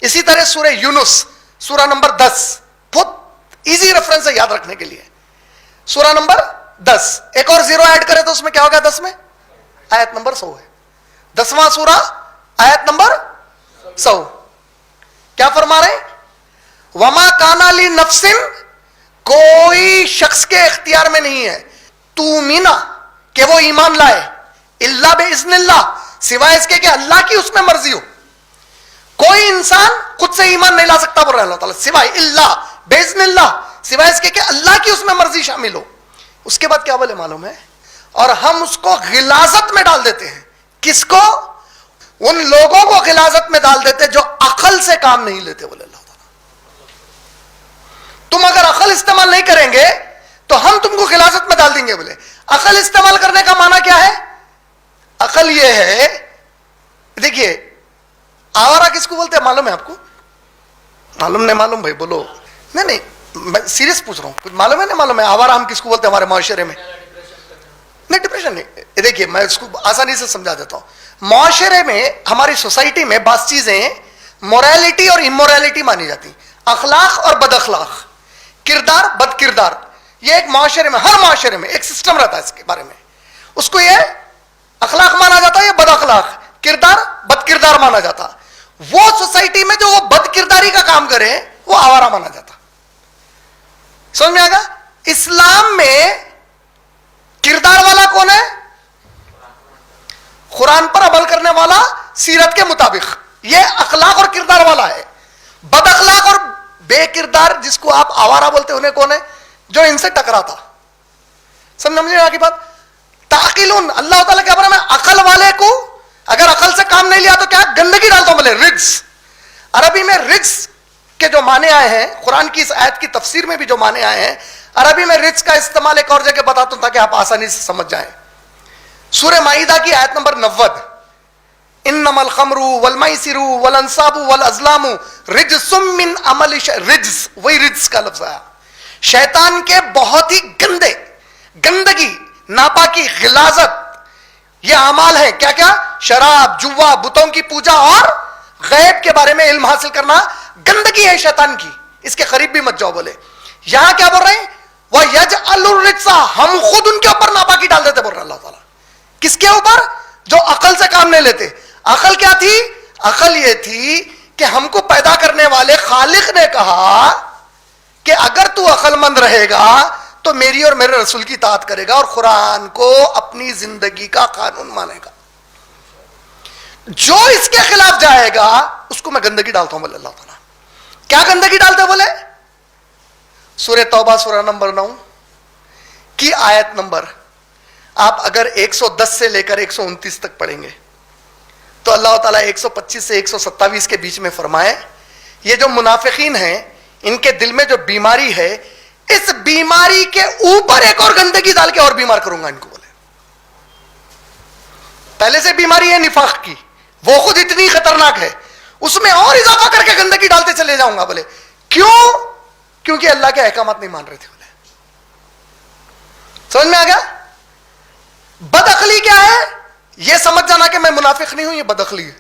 اسی طرح سورہ یونس سورہ نمبر 10 بہت ایزی ریفرنس ہے یاد رکھنے کے لیے. سورہ نمبر 10 ایک اور زیرو ایڈ کرے تو اس میں کیا ہوگا؟ 10 میں آیت نمبر 100 ہے. 10واں سورہ آیت نمبر 100. کیا فرما رہے ہیں؟ وما کانا لی نفسن، کوئی شخص کے اختیار میں نہیں ہے تومینا کہ وہ ایمان لائے، الا باذن اللہ، سوائے اس کے کہ اللہ کی اس میں مرضی ہو. کوئی انسان خود سے ایمان نہیں لا سکتا بول رہا ہے اللہ تعالیٰ، سوائے الا باذن اللہ، سوائے اس کے کہ اللہ کی اس میں مرضی شامل ہو. اس کے بعد کیا بولے معلوم ہے؟ اور ہم اس کو غلاظت میں ڈال دیتے ہیں. کس کو؟ ان لوگوں کو غلاظت میں ڈال دیتے جو عقل سے کام نہیں لیتے. بولے اللہ تعالیٰ تم اگر عقل استعمال نہیں کریں گے تو ہم تم کو غلاظت میں ڈال دیں گے. بولے عقل استعمال کرنے کا معنی کیا ہے؟ عقل یہ ہے، دیکھیے آوارہ کس کو بولتے ہیں معلوم ہے آپ کو؟ معلوم نہیں معلوم بھائی بولو. نہیں میں سیریس پوچھ رہا ہوں، کچھ معلوم ہے نہیں معلوم ہے آوارہ ہم کس کو بولتے ہیں ہمارے معاشرے میں؟ نہیں ڈپریشن نہیں. دیکھیے میں اس کو آسانی سے سمجھا دیتا ہوں. معاشرے میں ہماری سوسائٹی میں بعض چیزیں موریلٹی اور اموریلٹی مانی جاتی، اخلاق اور بد اخلاق، کردار بد کردار. یہ ایک معاشرے میں، ہر معاشرے میں ایک سسٹم رہتا ہے اس کے بارے میں. اس کو یہ اخلاق مانا جاتا ہے، یہ بد اخلاق، کردار بد کردار مانا جاتا. وہ سوسائٹی میں جو وہ بد کرداری کا کام کرے وہ آوارہ مانا جاتا. سمجھ میں آ گیا؟ اسلام میں کردار والا کون ہے؟ قرآن پر عمل کرنے والا سیرت کے مطابق، یہ اخلاق اور کردار والا ہے. بد اخلاق اور بے کردار جس کو آپ آوارہ بولتے انہیں کون ہے؟ جو ان سے ٹکراتا. سمجھے کی بات؟ تعقلون، اللہ تعالیٰ کیا بولا؟ میں عقل والے کو اگر عقل سے کام نہیں لیا تو کیا گندگی ڈالتا ہوں. بولے رجس، عربی میں رجس کے جو معنی آئے ہیں، قرآن کی اس آیت کی تفسیر میں بھی جو معنی آئے ہیں، عربی میں رجس کا استعمال ایک اور جگہ بتاتا ہوں تاکہ آپ آسانی سے سمجھ جائیں. سورہ مائدہ کی آیت نمبر 90، انما الخمر والمیسر والانصاب والازلام رجس من عمل رجس، وہی رجس کا لفظ آیا. شیطان کے بہت ہی گندگی، ناپاکی، غلاظت یہ اعمال ہیں. کیا کیا؟ شراب، جوا، بتوں کی پوجا اور غیب کے بارے میں علم حاصل کرنا گندگی ہے شیطان کی، اس کے قریب بھی مت جاؤ. بولے یہاں کیا بول رہے ہیں؟ وَيَجْعَلُ الرِّجْسَ، ہم خود ان کے اوپر ناپاکی ڈال دیتے. بول رہا اللہ تعالیٰ کس کے اوپر؟ جو عقل سے کام نہیں لیتے. عقل کیا تھی؟ عقل یہ تھی کہ ہم کو پیدا کرنے والے خالق نے کہا کہ اگر تو عقل مند رہے گا تو میری اور میرے رسول کی اطاعت کرے گا اور قرآن کو اپنی زندگی کا قانون مانے گا. جو اس کے خلاف جائے گا اس کو میں گندگی ڈالتا ہوں. بولے اللہ تعالیٰ کیا گندگی ڈالتے؟ بولے سورہ توبہ سورہ نمبر 9 کی آیت نمبر آپ اگر 110 سے لے کر 129 تک پڑھیں گے تو اللہ تعالیٰ 125 سے 127 کے بیچ میں فرمائے یہ جو منافقین ہیں ان کے دل میں جو بیماری ہے، اس بیماری کے اوپر ایک اور گندگی ڈال کے اور بیمار کروں گا ان کو. بولے پہلے سے بیماری ہے نفاق کی، وہ خود اتنی خطرناک ہے، اس میں اور اضافہ کر کے گندگی ڈالتے چلے جاؤں گا. بولے کیوں؟ کیونکہ اللہ کے احکامات نہیں مان رہے تھے. بولے سمجھ میں آ گیا؟ بد عقلی کیا ہے؟ یہ سمجھ جانا کہ میں منافق نہیں ہوں، یہ بد عقلی ہے.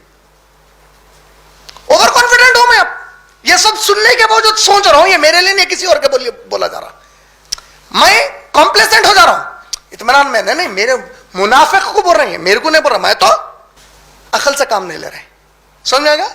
اوور کانفیڈنٹ ہوں میں، اب یہ سب سننے کے باوجود سوچ رہا ہوں یہ میرے لیے نہیں کسی اور کے بولا جا رہا، میں کمپلیسنٹ ہو جا رہا ہوں. اطمینان میں نہیں، میرے منافق کو بول رہے ہیں، میرے کو نہیں بول رہا، میں تو عقل سے کام نہیں لے رہے. سمجھ میں آ گیا؟